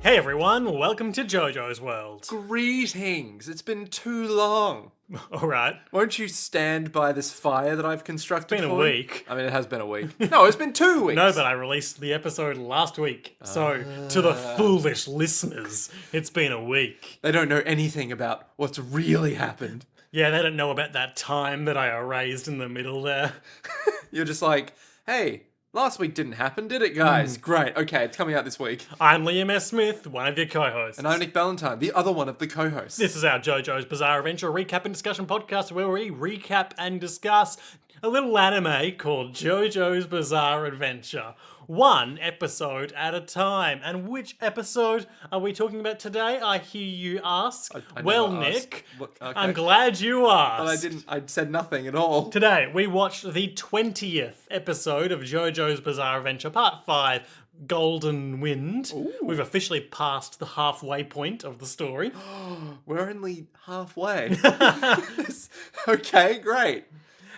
Hey everyone, welcome to Jojo's World. Greetings. It's been too long. Alright, Won't you stand by this fire that I've constructed been a for you? week. I mean, it has been a week. No, it's been 2 weeks. No, but I released the episode last week. So, to the foolish listeners, it's been a week. They don't know anything about what's really happened. Yeah, they don't know about that time that I erased in the middle there. You're just like, hey, last week didn't happen, did it, guys? Great. Okay, it's coming out this week. I'm Liam S. Smith, one of your co-hosts. And I'm Nick Ballantyne, the other one of the co-hosts. This is our JoJo's Bizarre Adventure recap and discussion podcast where we recap and discuss a little anime called JoJo's Bizarre Adventure. One episode at a time. And which episode are we talking about today? I hear you ask. I Well, never asked. Nick, Look, okay. I'm glad you asked. But I said nothing at all. Today, we watched the 20th episode of JoJo's Bizarre Adventure, Part 5, Golden Wind. Ooh. We've officially passed the halfway point of the story. We're only halfway. Okay, great.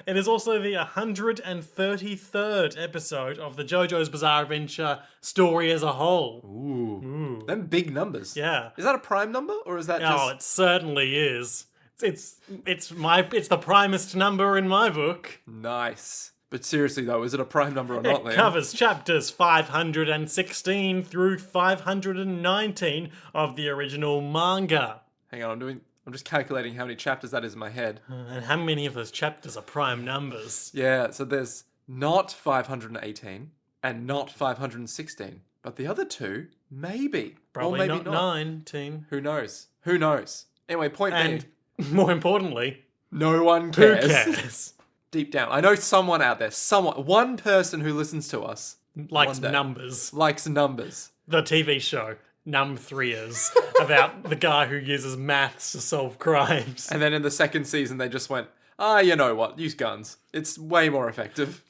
It is also the 133rd episode of the JoJo's Bizarre Adventure story as a whole. Ooh. Them big numbers. Yeah. Is that a prime number, or is that Oh, just... it certainly is. It's the primest number in my book. Nice. But seriously though, is it a prime number or not, It Liam? covers chapters 516 through 519 of the original manga. Hang on, I'm just calculating how many chapters that is in my head. And how many of those chapters are prime numbers? Yeah, so there's not 518 and not 516. But the other two, maybe. Probably or maybe not 19. Who knows? Who knows? Anyway, point And being, more importantly, no one who cares. cares? Deep down. I know someone out there, one person who listens to us Likes one day numbers. likes numbers. The TV show, Num3ers, about the guy who uses maths to solve crimes. And then in the second season, they just went, you know what, use guns. It's way more effective.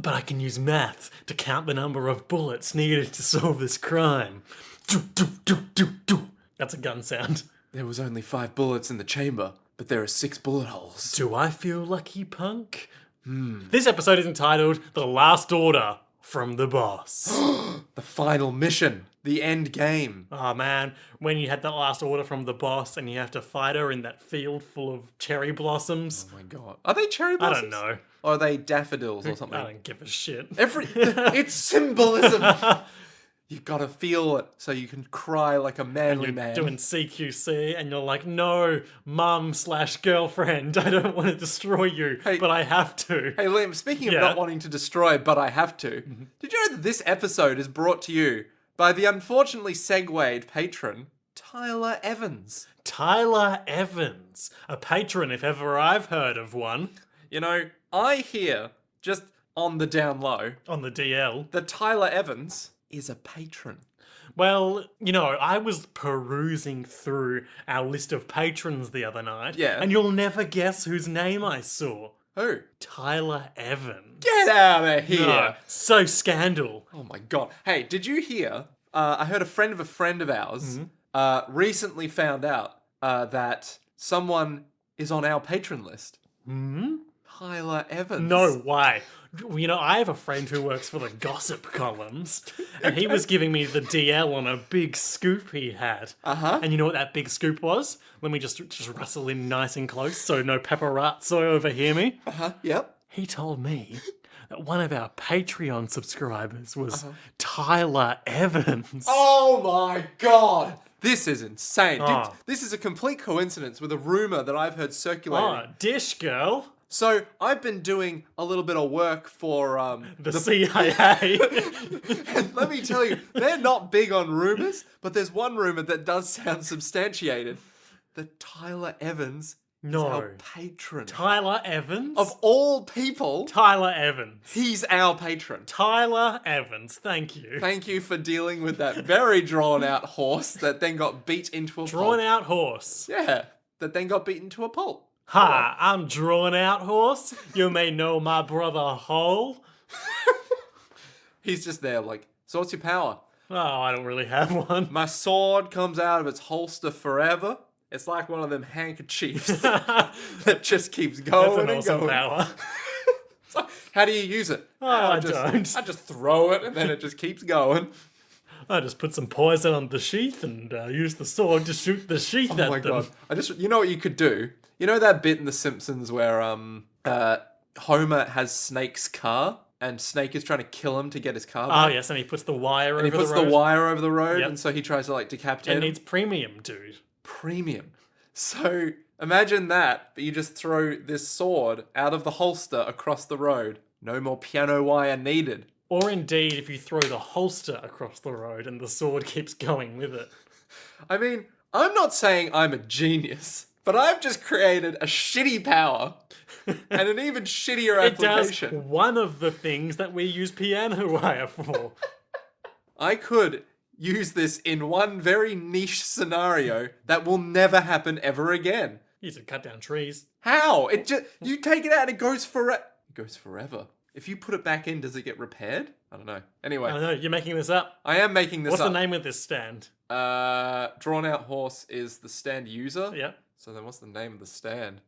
But I can use maths to count the number of bullets needed to solve this crime. Do, do, do, do, do. That's a gun sound. There was only 5 bullets in the chamber, but there are 6 bullet holes. Do I feel lucky, punk? This episode is entitled The Last Order from the Boss. The final mission. The end game. Oh man, when you had that last order from the boss and you have to fight her in that field full of cherry blossoms. Oh my god. Are they cherry I blossoms? don't know. Or are they daffodils or something? I don't give a shit. It's symbolism. You gotta feel it so you can cry like a manly You're man. doing CQC and you're like, no, mum/girlfriend, I don't want to destroy you, but I have to. Hey Liam, speaking of Yeah. not wanting to destroy, but I have to, did you know that this episode is brought to you by the unfortunately segued patron, Tyler Evans? Tyler Evans, a patron if ever I've heard of one, You know, I hear, just on the down low, on the DL. that Tyler Evans is a patron. Well, you know, I was perusing through our list of patrons the other night, Yeah. and you'll never guess whose name I saw. Who? Tyler Evans. Get out of here! No, so scandal. Oh my god. Hey, did you hear? I heard a friend of ours recently found out that someone is on our patron list. Hmm? Tyler Evans. No way. You know, I have a friend who works for the gossip columns, and he was giving me the DL on a big scoop he had. Uh-huh. And you know what that big scoop was? Let me just rustle in nice and close so no paparazzo overhear me. Uh-huh. Yep. He told me that one of our Patreon subscribers was Tyler Evans. Oh my god. This is insane. Oh. This is a complete coincidence with a rumor that I've heard circulating. Oh, dish girl. So I've been doing a little bit of work for The CIA. and let me tell you, they're not big on rumors, but there's one rumor that does sound substantiated. That Tyler Evans is our patron. Tyler Evans? Of all people, Tyler Evans. he's our patron. Tyler Evans, thank you. Thank you for dealing with that very drawn out horse that then got beat into a Drawn pulp. out horse. Yeah, that then got beaten to a pulp. Ha, I'm drawn out horse. You may know my brother Hole. He's just there like, so what's your power? Oh, I don't really have one. My sword comes out of its holster forever. It's like one of them handkerchiefs that just keeps That's going an and awesome going. power. So, how do you use it? Oh, I I don't. just throw it and then it just keeps going. I just put some poison on the sheath and use the sword to shoot the sheath at them. Oh my god! You know what you could do? You know that bit in The Simpsons where Homer has Snake's car and Snake is trying to kill him to get his car back? Oh yes, and he puts the wire over And the he puts road. the wire over the road, Yep. and so he tries to like decapitate It him. needs premium, dude. Premium. So imagine that, but you just throw this sword out of the holster across the road. No more piano wire needed. Or indeed, if you throw the holster across the road and the sword keeps going with it. I mean, I'm not saying I'm a genius, but I've just created a shitty power and an even shittier It does application. one of the things that we use piano wire for. I could use this in one very niche scenario that will never happen ever again. Use it to cut down trees. How? It just you take it out and it goes forever. It goes forever. If you put it back in, does it get repaired? I don't know. Anyway, I don't know, you're making this up. I am making this What's up. the name of this stand? Drawn Out Horse is the stand user. Yep. So then what's the name of the stand?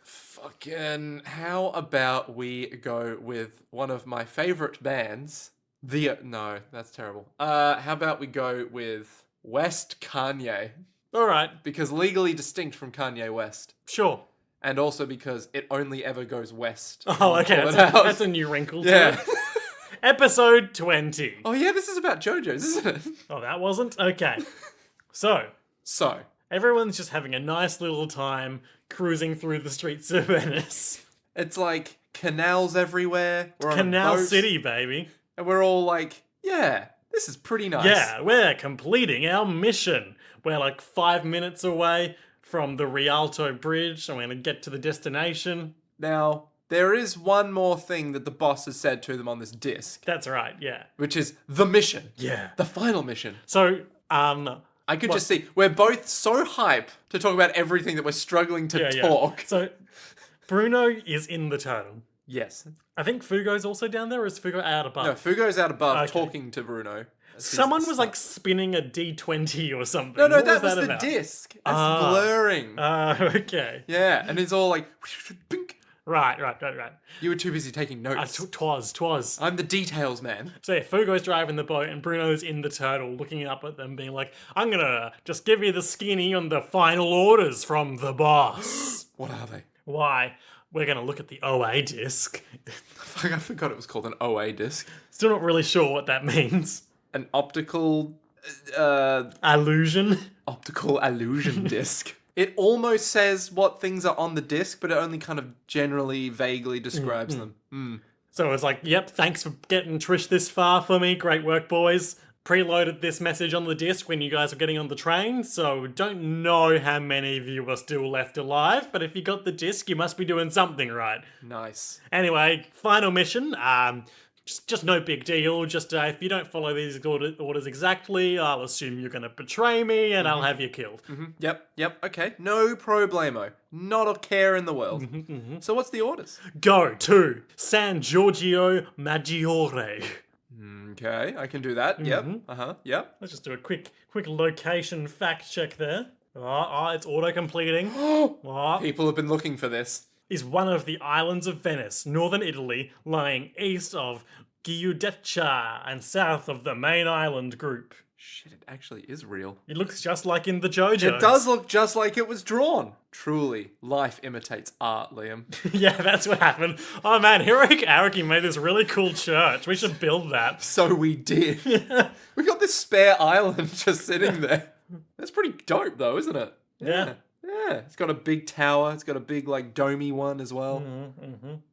Fucking how about we go with one of my favorite bands? No, that's terrible. How about we go with West Kanye? Alright, Because legally distinct from Kanye West. sure. And also because it only ever goes west. Oh, okay, Pull it that's out. that's a new wrinkle to Yeah. it. Episode 20. Oh yeah, this is about JoJo's, isn't it? Oh, that wasn't? Okay. So, So, everyone's just having a nice little time cruising through the streets of Venice. it's like canals everywhere. We're on a Canal boat, City, baby. And we're all like, yeah, this is pretty nice. Yeah, we're completing our mission. We're like 5 minutes away from the Rialto Bridge, and we're going to get to the destination. Now, there is one more thing that the boss has said to them on this disc, That's right, yeah. which is the mission. Yeah. The final mission. So, I could just see, we're both so hype to talk about everything that we're struggling to talk. So, Bruno is in the turtle. Yes. I think Fugo's also down there, or is Fugo out above? No, Fugo's out above Okay. talking to Bruno. Someone was like spinning a D20 or something. No, What that was the about? disc. That's Ah. blurring. Okay. Yeah, and it's all like, bink. Right. You were too busy taking notes. Twas. I'm the details man. So yeah, Fugo's driving the boat and Bruno's in the turtle looking up at them being like, I'm gonna just give you the skinny on the final orders from the boss. What are they? Why? We're gonna look at the OA disc. Fuck, I forgot it was called an OA disc. Still not really sure what that means. An optical Illusion? illusion disc. It almost says what things are on the disc, but it only kind of generally, vaguely describes them. So it's like, yep, thanks for getting Trish this far for me. Great work, boys. Preloaded this message on the disc when you guys were getting on the train, so don't know how many of you are still left alive, but if you got the disc, you must be doing something right. Nice. Anyway, final mission. Just no big deal. Just if you don't follow these orders exactly, I'll assume you're going to betray me and I'll have you killed. Yep, okay. No problemo. Not a care in the world. So what's the orders? Go to San Giorgio Maggiore. Okay, I can do that. Yep. Yep. Let's just do a quick location fact check there. It's auto-completing. People have been looking for this. Is one of the islands of Venice, northern Italy, lying east of Giudecca and south of the main island group. Shit, it actually is real. It looks just like in the Jojo. It does look just like it was drawn. Truly, life imitates art, Liam. Yeah, that's what happened. Oh man, Hiroki Araki made this really cool church. We should build that. So we did. We got this spare island just sitting there. That's pretty dope though, isn't it? Yeah. Yeah, it's got a big tower. It's got a big, like, domey one as well.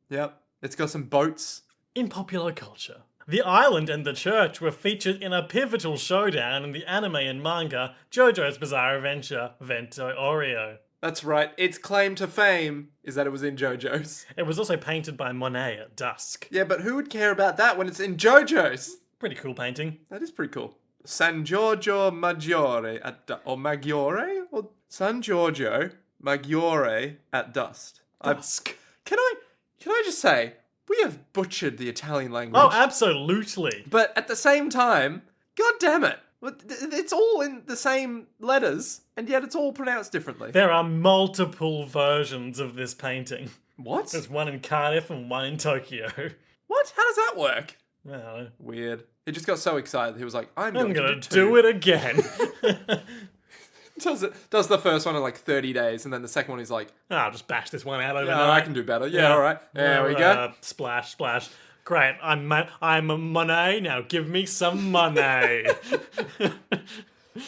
Yep. It's got some boats. In popular culture, the island and the church were featured in a pivotal showdown in the anime and manga JoJo's Bizarre Adventure, Vento Oreo. That's right. Its claim to fame is that it was in JoJo's. It was also painted by Monet at dusk. Yeah, but who would care about that when it's in JoJo's? Pretty cool painting. That is pretty cool. San Giorgio Maggiore or Maggiore? Or San Giorgio Maggiore at dusk. Dusk. Can I just say, we have butchered the Italian language. Oh, absolutely. But at the same time, god damn it. It's all in the same letters, and yet it's all pronounced differently. There are multiple versions of this painting. What? There's one in Cardiff and one in Tokyo. What? How does that work? Well, Weird. He just got so excited. He was like, I'm I'm going gonna to do it again. Does the first one in like 30 days, and then the second one he's like, I'll just bash this one out overnight. yeah, I can do better. Yeah, all right. There we go. Splash, splash. Great. I'm a money. Now give me some money.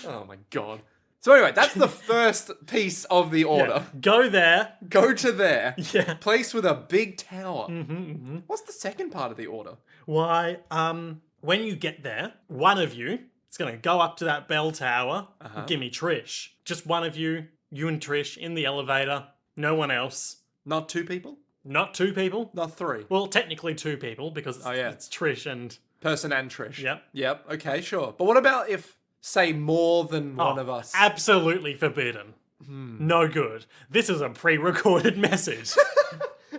Oh my god. So anyway, that's the first piece of the order. Yeah. Go there. Go to there. Yeah. Place with a big tower. Mm-hmm. What's the second part of the order? Why? When you get there, one of you is gonna go up to that bell tower. And give me Trish. Just one of you and Trish in the elevator. No one else. Not two people? Not two people. Not three. Well, technically two people because it's Trish and person and Trish. Yep. Yep. Okay, sure. But what about if, say, more than one of us? Absolutely forbidden. No good. This is a pre-recorded message.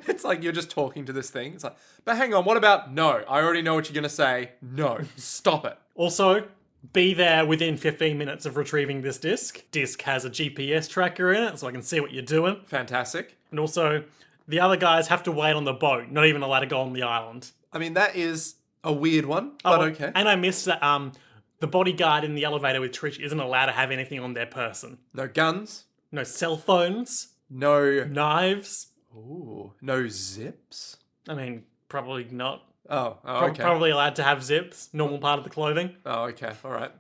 It's like you're just talking to this thing. It's like, but hang on, what about no? I already know what you're gonna say. No. Stop it. Also, be there within 15 minutes of retrieving this disc. Disc has a GPS tracker in it, so I can see what you're doing. Fantastic. And also, the other guys have to wait on the boat, not even allowed to go on the island. I mean, that is a weird one, but okay. And I missed that the bodyguard in the elevator with Trish isn't allowed to have anything on their person. No guns. No cell phones. No Knives. Ooh. No zips. I mean, probably not. Oh, okay. Probably allowed to have zips. Normal part of the clothing. Oh, okay. All right.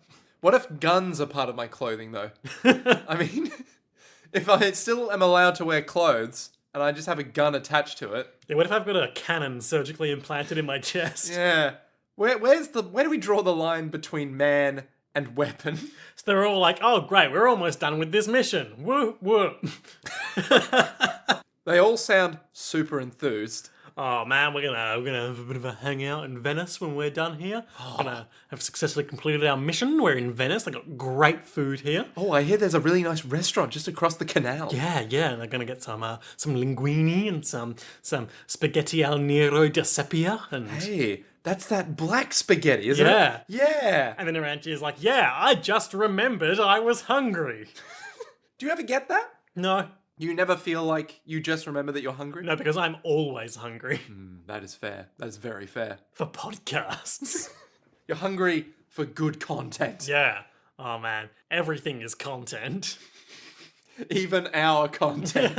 What if guns are part of my clothing, though? I mean, if I still am allowed to wear clothes and I just have a gun attached to it. Yeah, what if I've got a cannon surgically implanted in my chest? Yeah. Where do we draw the line between man and weapon? So they're all like, oh, great, we're almost done with this mission. Whoop, whoop. They all sound super enthused. Oh man, we're gonna have a bit of a hangout in Venice when we're done here. We're gonna have successfully completed our mission. We're in Venice. They got great food here. Oh, I hear there's a really nice restaurant just across the canal. Yeah, and they're gonna get some linguine and some spaghetti al nero di sepia and Hey, that's that black spaghetti, isn't it? Yeah. And then Aranchi is like, yeah, I just remembered I was hungry. Do you ever get that? No. You never feel like you just remember that you're hungry? No, because I'm always hungry. That is fair. That is very fair. For podcasts. You're hungry for good content. Yeah. Oh man, everything is content. Even our content.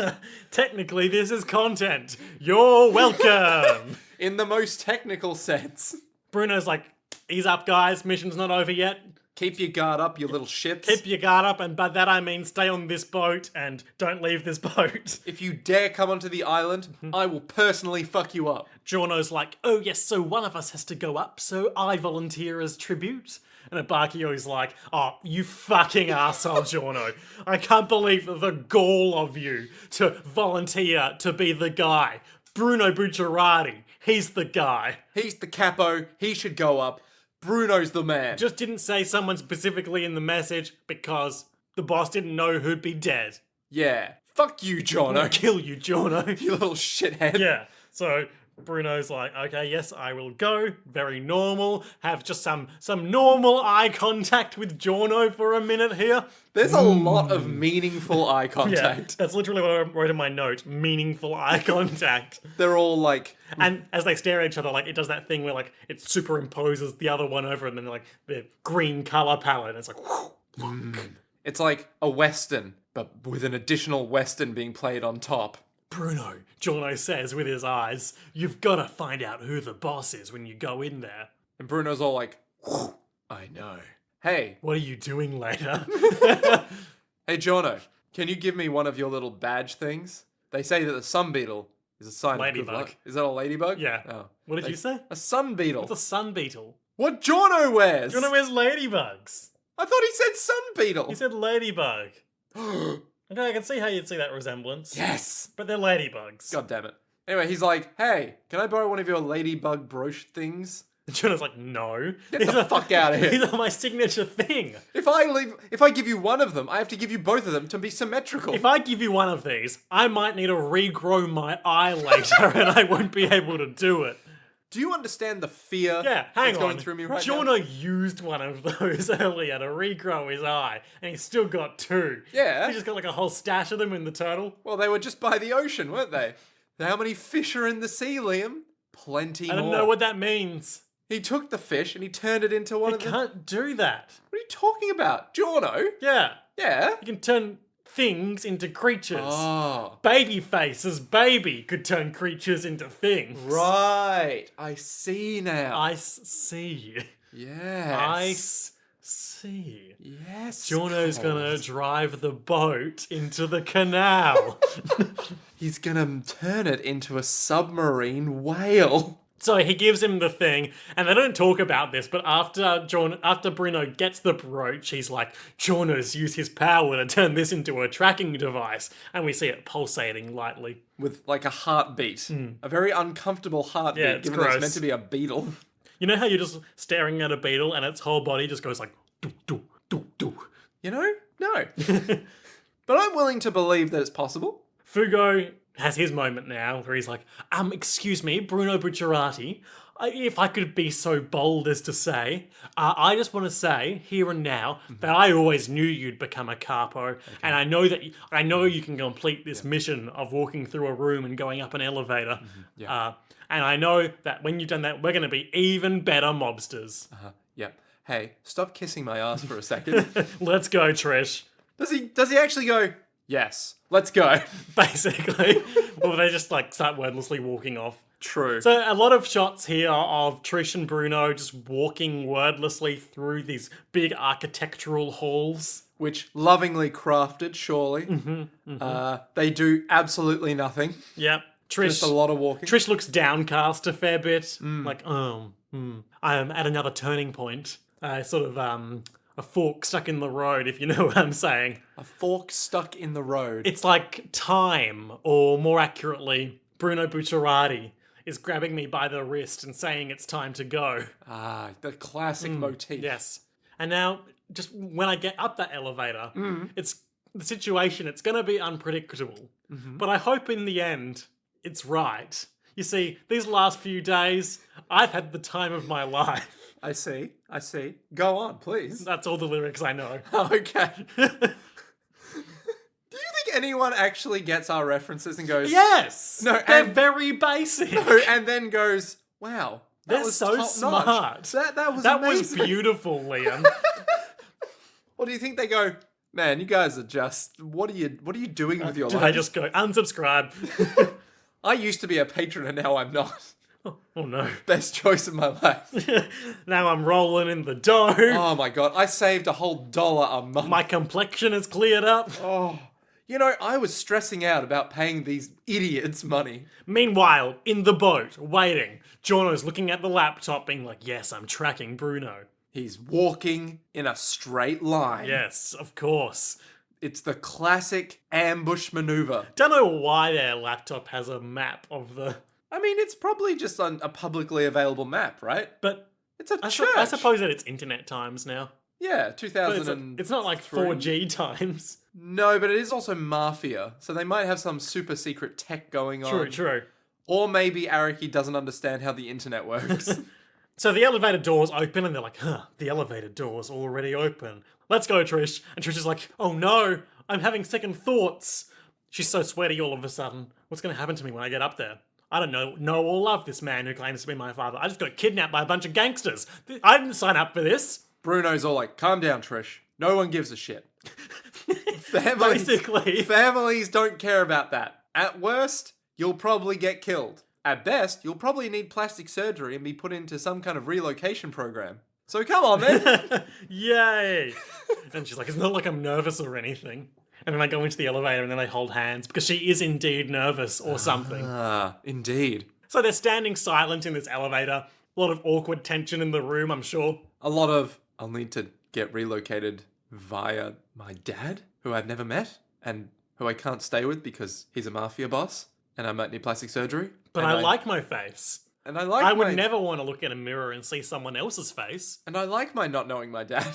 Technically, this is content. You're welcome. In the most technical sense. Bruno's like, ease up, guys. Mission's not over yet. Keep your guard up, you little shits. Keep your guard up, and by that I mean stay on this boat and don't leave this boat. If you dare come onto the island, I will personally fuck you up. Giorno's like, oh yes, so one of us has to go up, so I volunteer as tribute. And Abakio's like, oh, you fucking arsehole, Giorno. I can't believe the gall of you to volunteer to be the guy. Bruno Bucciarati, he's the guy. He's the capo, he should go up. Bruno's the man. Just didn't say someone specifically in the message because the boss didn't know who'd be dead. Yeah. Fuck you, Jono. Kill you, Giorno. You little shithead. Yeah. So Bruno's like, okay, yes, I will go. Very normal. Have just some normal eye contact with Giorno for a minute here. There's a lot of meaningful eye Yeah, contact. that's literally what I wrote in my note. Meaningful eye contact. They're all like... And as they stare at each other, like, it does that thing where, like, it superimposes the other one over and then, like, the green color palette. And it's like, whoosh, It's like a Western, but with an additional Western being played on top. Bruno, Giorno says with his eyes, you've got to find out who the boss is when you go in there. And Bruno's all like, I know. Hey, What are you doing later? hey Jono, can you give me one of your little badge things? They say that the sun beetle is a sign of good Ladybug. luck. Is that a ladybug? Yeah. Oh. What did you say? A sun beetle. What's a sun beetle? What Jono wears? Giorno wears ladybugs. I thought he said sun beetle. He said ladybug. Okay, I can see how you'd see that resemblance. Yes. But they're ladybugs. God damn it. Anyway, he's like, hey, can I borrow one of your ladybug brooch things? Giorno's like, no. Get the fuck out of here. These are my signature thing. If I give you one of them, I have to give you both of them to be symmetrical. If I give you one of these, I might need to regrow my eye later and I won't be able to do it. Do you understand the fear Yeah, hang that's on. going through me right Giorno now? used one of those earlier to regrow his eye, and he's still got two. Yeah. He just got like a whole stash of them in the turtle. Well, they were just by the ocean, weren't they? How many fish are in the sea, Liam? Plenty I more. don't know what that means. He took the fish and he turned it into one You of the... can't do that. What are you talking about? Giorno? Yeah. Yeah. You can turn things into creatures. Oh. Babyface's baby could turn creatures into things. Right. I see now. I see. Yes. See. Yes. Giorno's Cold. gonna drive the boat into the canal. He's gonna turn it into a submarine whale. So he gives him the thing, and they don't talk about this, but after Bruno gets the brooch, he's like, Giorno's used his power to turn this into a tracking device, and we see it pulsating lightly. With like a heartbeat. A very uncomfortable heartbeat, Yeah, it's given that gross. it's meant to be a beetle. You know how you're just staring at a beetle and its whole body just goes like, doo, doo, doo, doo. You know? No. But I'm willing to believe that it's possible. Fugo has his moment now where he's like, excuse me, Bruno Bucciarati, if I could be so bold as to say, I just want to say here and now that I always knew you'd become a capo, and I know you can complete this mission of walking through a room and going up an elevator. And I know that when you've done that, we're going to be even better mobsters. Yep. Hey, stop kissing my ass for a second. Let's go, Trish. Does he actually go, yes, let's go? Basically. Or they just like start wordlessly walking off. True. So a lot of shots here of Trish and Bruno just walking wordlessly through these big architectural halls. Which, lovingly crafted, surely. They do absolutely nothing. Yep. Just a lot of walking. Trish looks downcast a fair bit. Like, I am at another turning point. Sort of a fork stuck in the road, if you know what I'm saying. A fork stuck in the road. It's like time, or more accurately, Bruno Bucciarati is grabbing me by the wrist and saying it's time to go. The classic motif. Yes. And now, just when I get up that elevator, it's the situation, it's going to be unpredictable. But I hope in the end, it's right. You see, these last few days, I've had the time of my life. I see. Go on, please. That's all the lyrics I know. Okay. Do you think anyone actually gets our references and goes, Yes! No, they're and- very basic. and then goes, wow, that They're was so top smart. notch. That was That amazing. was beautiful, Liam. Or do you think they go, man, you guys are just, what are you doing with your Do life? they just go, unsubscribe? I used to be a patron and now I'm not. Oh no. Best choice of my life. Now I'm rolling in the dough. Oh my god, I saved a whole $1 a month. My complexion is cleared up. Oh. You know, I was stressing out about paying these idiots money. Meanwhile, in the boat, waiting, Giorno's looking at the laptop being like, yes, I'm tracking Bruno. He's walking in a straight line. Yes, of course. It's the classic ambush maneuver. Don't know why their laptop has a map of the... I mean, it's probably just on a publicly available map, right? But It's a I church. suppose that it's internet times now. Yeah, But 2000. it's not like 4G times. No, but it is also mafia, so they might have some super secret tech going on. True. Or maybe Araki doesn't understand how the internet works. So the elevator doors open and they're like, the elevator door's already open. Let's go, Trish. And Trish is like, oh no, I'm having second thoughts. She's so sweaty all of a sudden. What's going to happen to me when I get up there? I don't know or love this man who claims to be my father. I just got kidnapped by a bunch of gangsters. I didn't sign up for this. Bruno's all like, calm down, Trish. No one gives a shit. Basically. Families don't care about that. At worst, you'll probably get killed. At best, you'll probably need plastic surgery and be put into some kind of relocation program. So come on, man. Yay. And she's like, it's not like I'm nervous or anything. And then they go into the elevator and then they hold hands because she is indeed nervous or something. Indeed. So they're standing silent in this elevator. A lot of awkward tension in the room, I'm sure. A lot of, I'll need to get relocated via my dad, who I've never met, and who I can't stay with because he's a mafia boss, and I might need plastic surgery. But and I like my face. And I like I would never want to look in a mirror and see someone else's face. And I like my not knowing my dad.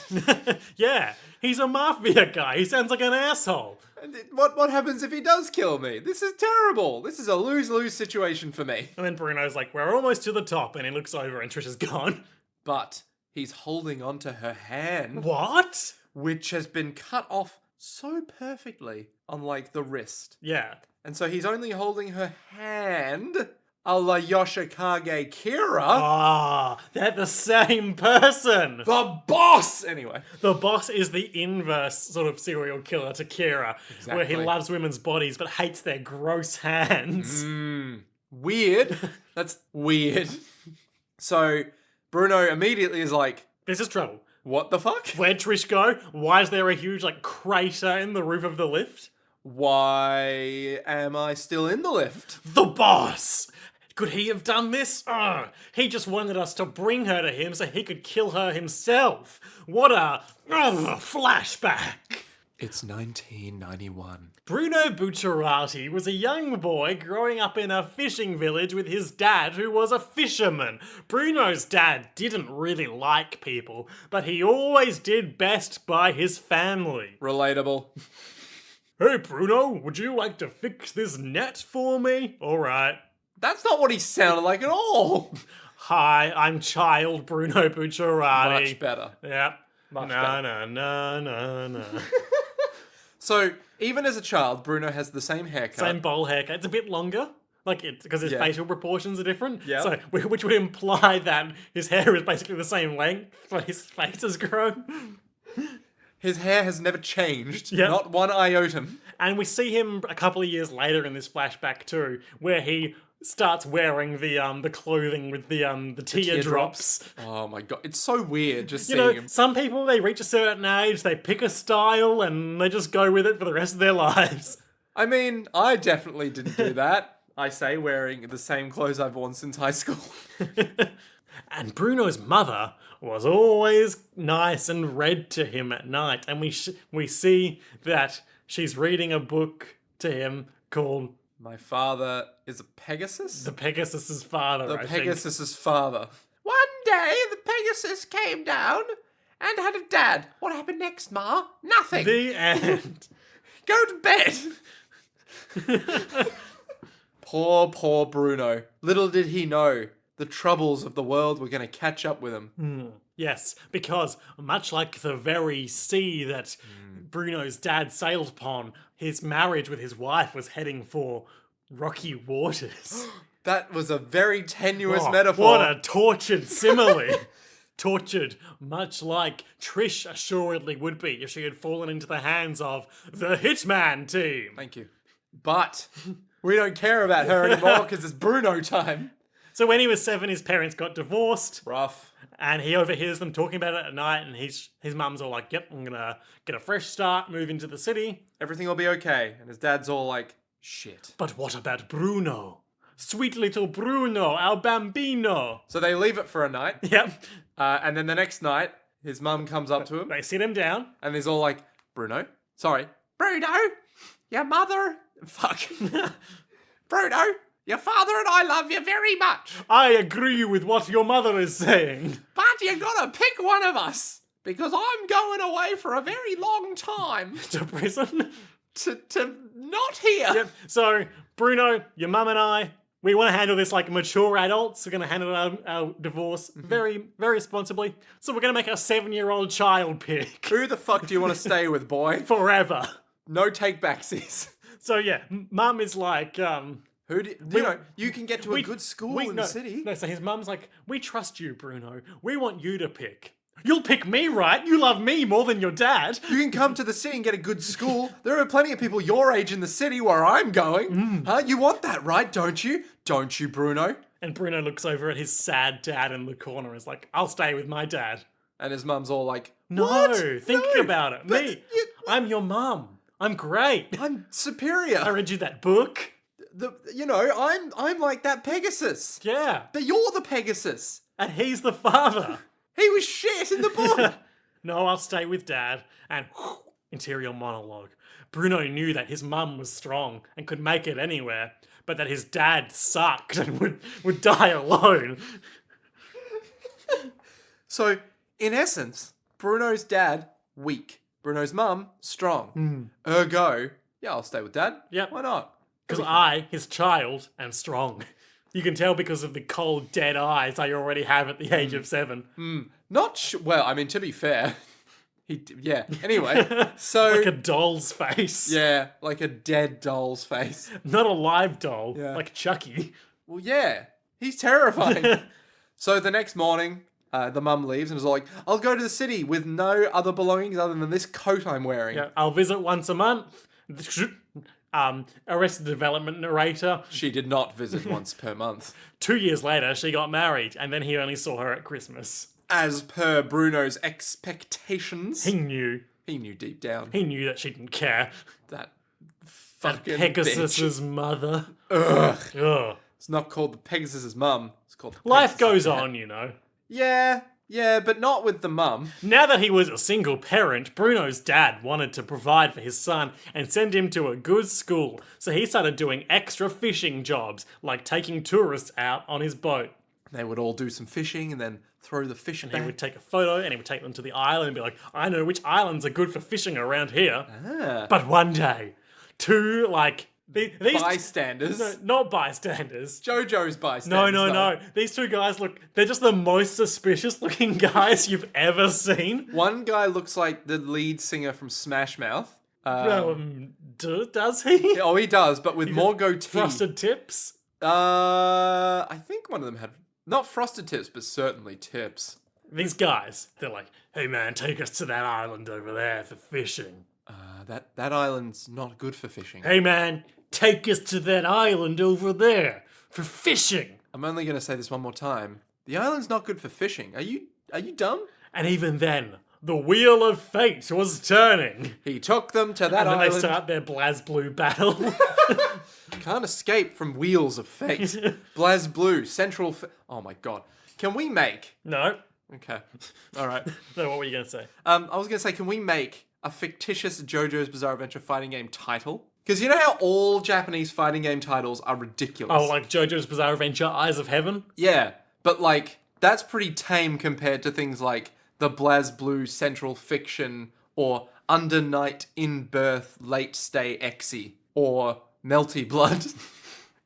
Yeah, he's a mafia guy. He sounds like an asshole. And what happens if he does kill me? This is terrible. This is a lose-lose situation for me. And then Bruno's like, we're almost to the top. And he looks over and Trish is gone. But he's holding onto her hand, What? which has been cut off so perfectly on, like, the wrist. Yeah. And so he's only holding her hand, a la Yoshikage Kira. Ah, they're the same person. The boss! Anyway. The boss is the inverse sort of serial killer to Kira, where he Exactly. loves women's bodies but hates their gross hands. Weird. That's weird. So, Bruno immediately is like, This is trouble. what the fuck? Where'd Trish go? Why is there a huge, crater in the roof of the lift? Why am I still in the lift? The boss! Could he have done this? Ugh. He just wanted us to bring her to him so he could kill her himself. What a flashback. It's 1991. Bruno Bucciarati was a young boy growing up in a fishing village with his dad, who was a fisherman. Bruno's dad didn't really like people, but he always did best by his family. Relatable. Hey Bruno, would you like to fix this net for me? Alright. That's not what he sounded like at all. Hi, I'm child Bruno Bucciarati. Much better. Yep. Much Na better. na na na na. So, even as a child, Bruno has the same haircut. Same bowl haircut. It's a bit longer. It's because his Yeah. facial proportions are different. Yeah. So, which would imply that his hair is basically the same length, but his face has grown. His hair has never changed. Yep. Not one iota. And we see him a couple of years later in this flashback too, where he starts wearing the clothing with the teardrops. Oh my god. It's so weird just You seeing know, him. some people, they reach a certain age, they pick a style, and they just go with it for the rest of their lives. I mean, I definitely didn't do that. I say wearing the same clothes I've worn since high school. And Bruno's mother was always nice and read to him at night, and we see that she's reading a book to him called My father is a Pegasus? The Pegasus's Father. The I Pegasus's father. One day, the Pegasus came down and had a dad. What happened next, Ma? Nothing. think. The end. Go to bed. Poor Bruno. Little did he know the troubles of the world were going to catch up with him. Yes, because much like the very sea that Bruno's dad sailed upon, his marriage with his wife was heading for rocky waters. That was a very tenuous Oh, metaphor. What a tortured simile. Tortured, much like Trish assuredly would be if she had fallen into the hands of the Hitman team. Thank you. But we don't care about her anymore because it's Bruno time. So when he was 7, his parents got divorced, Rough. and he overhears them talking about it at night, and his mum's all like, yep, I'm gonna get a fresh start, move into the city. Everything will be okay. And his dad's all like, shit. But what about Bruno? Sweet little Bruno, our bambino. So they leave it for a night. Yep. And then the next night, his mum comes up to him They sit him down. and he's all like, Bruno? Sorry. Bruno? Your mother? Fuck. Bruno? Your father and I love you very much. I agree with what your mother is saying. But you gotta pick one of us. Because I'm going away for a very long time. To prison. To not here. Yep. So, Bruno, your mum and I, we want to handle this like mature adults. We're going to handle our divorce very, very responsibly. So we're going to make our 7-year-old child pick Who the fuck do you want to stay with, boy? forever. No take backsies. So yeah, mum is like, Who do you know? You can get to a good school in no, the city. No, so his mum's like, we trust you, Bruno. We want you to pick. You'll pick me, right? You love me more than your dad. You can come to the city and get a good school. There are plenty of people your age in the city where I'm going. Huh? You want that, right? Don't you? Don't you, Bruno? And Bruno looks over at his sad dad in the corner and is like, I'll stay with my dad. And his mum's all like, No, "What? think No, about it. but Me, I'm your mum. I'm great. I'm I superior. read you that book. I'm like that Pegasus. Yeah. But you're the Pegasus. And he's the father. He was shit in the book. No, I'll stay with dad. And interior monologue. Bruno knew that his mum was strong and could make it anywhere, but that his dad sucked and would die alone. So, in essence, Bruno's dad, weak. Bruno's mum, strong. Ergo, yeah, I'll stay with dad. Yep. Why not? Because I, his child, am strong. You can tell because of the cold, dead eyes I already have at the age of 7. Well, I mean, to be fair, yeah. Anyway, so Like a doll's face. yeah, like a dead doll's face. Not a live doll, Yeah. like Chucky. Well, yeah. He's terrifying. So the next morning, the mum leaves and is like, I'll go to the city with no other belongings other than this coat I'm wearing. Yeah, I'll visit once a month. Arrested Development narrator. She did not visit once per month. 2 years later, she got married, and then he only saw her at Christmas. As per Bruno's expectations. He knew. He knew deep down. He knew that she didn't care. That fucking Pegasus's bitch. mother. Ugh. Ugh. It's not called the Pegasus's mum. It's called the Life Pegasus's goes cat. on, you know. Yeah, but not with the mum. Now that he was a single parent, Bruno's dad wanted to provide for his son and send him to a good school, so he started doing extra fishing jobs, like taking tourists out on his boat. They would all do some fishing and then throw the fish He back. would take a photo and he would take them to the island and be like, I know which islands are good for fishing around here. Ah. But one day, two, these... Bystanders. No, not bystanders. Jojo's bystanders. No. These two guys they're just the most suspicious looking guys you've ever seen. One guy looks like the lead singer from Smash Mouth. Does he? Oh, he does, but with more goatee. Frosted tips? I think one of them had not frosted tips, but certainly tips. These guys, they're like, hey man, take us to that island over there for fishing. That island's not good for fishing. Hey man, take us to that island over there for fishing. I'm only going to say this one more time. The island's not good for fishing. Are you dumb? And even then, the wheel of fate was turning. He took them to that And then island. they start their BlazBlue battle. Can't escape from wheels of fate. BlazBlue, central. Oh my god. Can we make? No. Okay. All right. So what were you going to say? I was going to say, can we make a fictitious JoJo's Bizarre Adventure fighting game title? Because you know how all Japanese fighting game titles are ridiculous? Oh, like JoJo's Bizarre Adventure, Eyes of Heaven? Yeah, but that's pretty tame compared to things like the BlazBlue Central Fiction or Under Night in Birth Late Stay Exy or Melty Blood.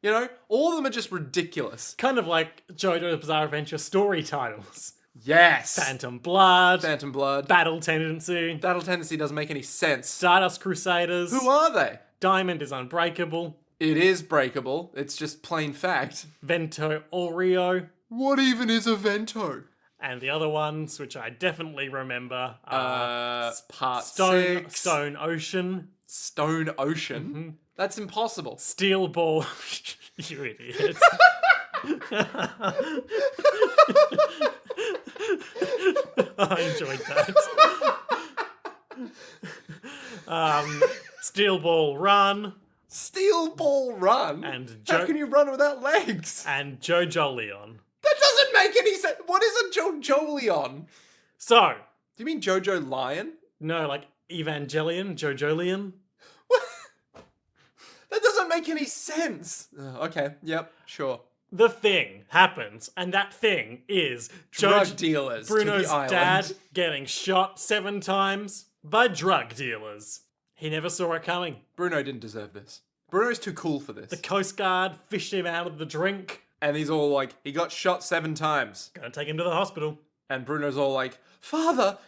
You know, all of them are just ridiculous. Kind of like JoJo's Bizarre Adventure story titles. Yes! Phantom Blood. Phantom Blood. Battle Tendency. Battle Tendency doesn't make any sense. Stardust Crusaders. Who are they? Diamond is Unbreakable. It is breakable. It's just plain fact. Vento Oreo. What even is a Vento? And the other ones, which I definitely remember, Part Stone 6. Stone Ocean. Stone Ocean? That's impossible. Steel Ball. You idiot. I enjoyed that. Steel Ball Run. Steel Ball Run? And How can you run without legs? And Jojo Leon. That doesn't make any sense. What is a Jojo? So, Do you mean Jojo Lion? no, like Evangelion, Jojolion. That doesn't make any sense. Okay, yep, sure. The thing happens, and that thing is Drug dealers to Bruno's the island. dad getting shot 7 times by drug dealers. He never saw it coming. Bruno didn't deserve this. Bruno's too cool for this. The Coast Guard fished him out of the drink. And he's all like, he got shot 7 times. Gonna take him to the hospital. And Bruno's all like, Father,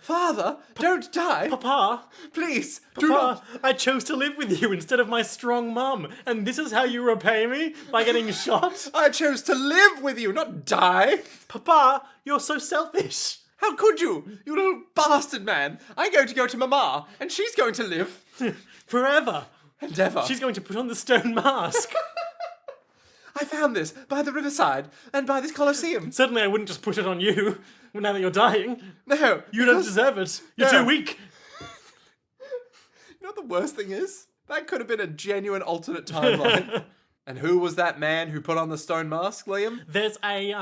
don't die. Papa, Please, do not. Papa, I chose to live with you instead of my strong mum, and this is how you repay me? By getting shot? I chose to live with you, not die. Papa, you're so selfish. How could you? You little bastard man. I'm going to go to Mama, and she's going to live. Forever. And ever. She's going to put on the stone mask. I found this by the riverside and by this Colosseum. Certainly I wouldn't just put it on you, now that you're dying. No. You don't deserve it. You're No. too weak. You know what the worst thing is? That could have been a genuine alternate timeline. And who was that man who put on the stone mask, Liam? There's a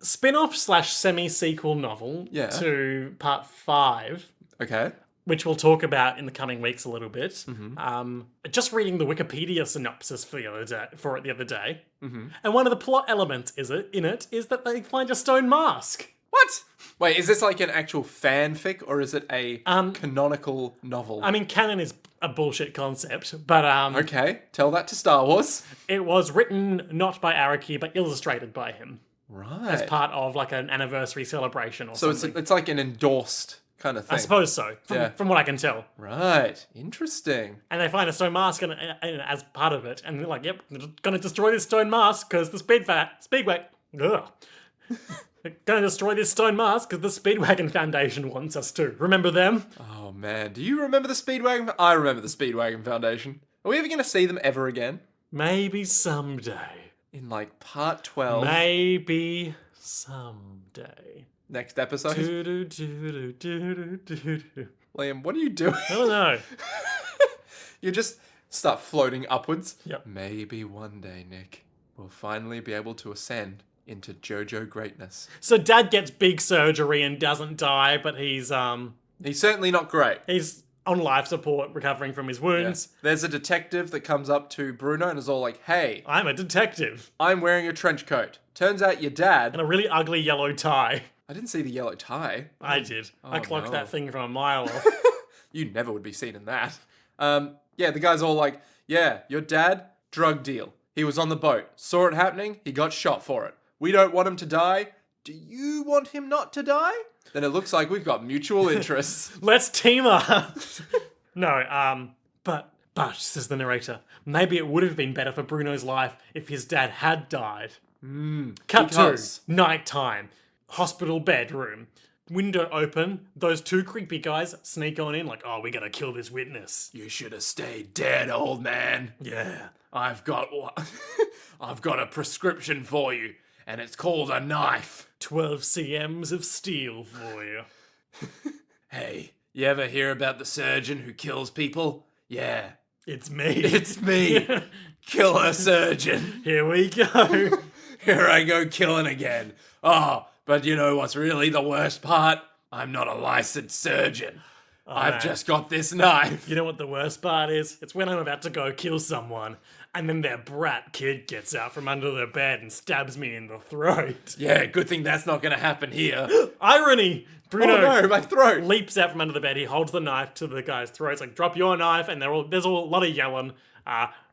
spin-off / semi-sequel novel Yeah. to part 5, Okay. which we'll talk about in the coming weeks a little bit. Mm-hmm. Just reading the Wikipedia synopsis for it the other day, Mm-hmm. and one of the plot elements in it is that they find a stone mask. What? Wait, is this like an actual fanfic or is it a canonical novel? I mean, canon is a bullshit concept, but Okay, tell that to Star Wars. it was written not by Araki, but illustrated by him Right. as part of like an anniversary celebration or So something. it's like an endorsed kind of thing. I suppose so, from what I can tell. Right. Interesting. And they find a stone mask as part of it, and they're like, "Yep, we're gonna destroy this stone mask because the gonna destroy this stone mask because the Speedwagon Foundation wants us to. Remember them? Oh man, do you remember the Speedwagon? I remember the Speedwagon Foundation. Are we ever going to see them ever again? Maybe someday. In like part 12. Maybe someday. Next episode. Do-do-do-do-do-do-do. Liam, what are you doing? I don't know. You just start floating upwards. Yep. Maybe one day, Nick, we'll finally be able to ascend into Jojo greatness. So Dad gets big surgery and doesn't die, but he's certainly not great. he's on life support recovering from his wounds. There's a detective that comes up to Bruno and is all like, "Hey, I'm a detective. I'm wearing a trench coat. Turns out your dad..." And a really ugly yellow tie. I didn't see the yellow tie. I did. I clocked no. that thing from a mile off. You never would be seen in that. Yeah, the guy's all like, "Yeah, your dad, drug deal. He was on the boat. Saw it happening. He got shot for it. We don't want him to die. Do you want him not to die?" Then it looks like we've got mutual interests. Let's team up. No, but, says the narrator, maybe it would have been better for Bruno's life if his dad had died. Cut because- to nighttime, hospital bedroom, window open, those two creepy guys sneak on in like, "Oh, we gotta kill this witness." "You should have stayed dead, old man. Yeah. I've got a prescription for you, and it's called a knife. 12 cms of steel for you. Hey, you ever hear about the surgeon who kills people? Yeah, It's me. it's me, killer surgeon. Here we go. Here I go killing again. Oh, but you know what's really the worst part? I'm not a licensed surgeon. I've man. just got this knife." You know what the worst part is? It's when I'm about to go kill someone, and then their brat kid gets out from under their bed and stabs me in the throat. Yeah, good thing that's not gonna happen here. Irony! Bruno Oh no, my throat. leaps out from under the bed. He holds the knife to the guy's throat. It's like, "Drop your knife," and there's a lot of yelling.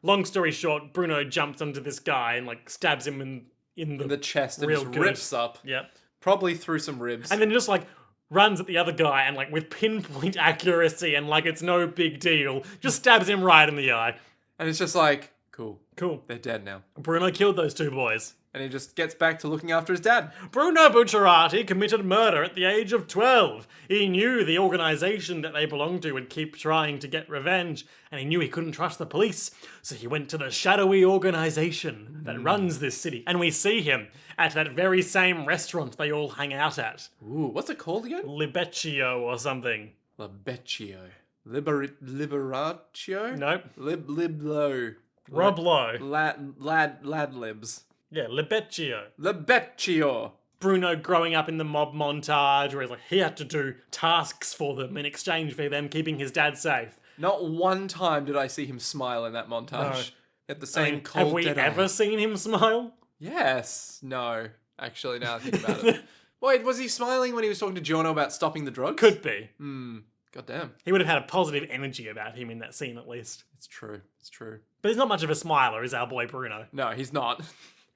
Long story short, Bruno jumps onto this guy and like stabs him in The chest and Real just good. rips up. Yep. Probably through some ribs. And then just like runs at the other guy and like with pinpoint accuracy and like it's no big deal, just stabs him right in the eye. And it's just like, cool, Cool. they're dead now. Bruno killed those two boys. And he just gets back to looking after his dad. Bruno Bucciarati committed murder at the age of 12. He knew the organization that they belonged to would keep trying to get revenge, and he knew he couldn't trust the police, so he went to the shadowy organization that runs this city. And we see him at that very same restaurant they all hang out at. Ooh, what's it called again? Libeccio or something. Labeccio. Liberatio? Nope. Liblo. Rob Lowe. Lad libs. Yeah, Libeccio. Labeccio. Bruno growing up in the mob montage where he had to do tasks for them in exchange for them keeping his dad safe. Not one time did I see him smile in that montage. At the same cold Have we dead ever eye. seen him smile? Yes. No. Actually, now I think about it. Wait, was he smiling when he was talking to Jono about stopping the drugs? Could be. God damn. He would have had a positive energy about him in that scene at least. It's true. It's true. But he's not much of a smiler, is our boy Bruno. No, he's not.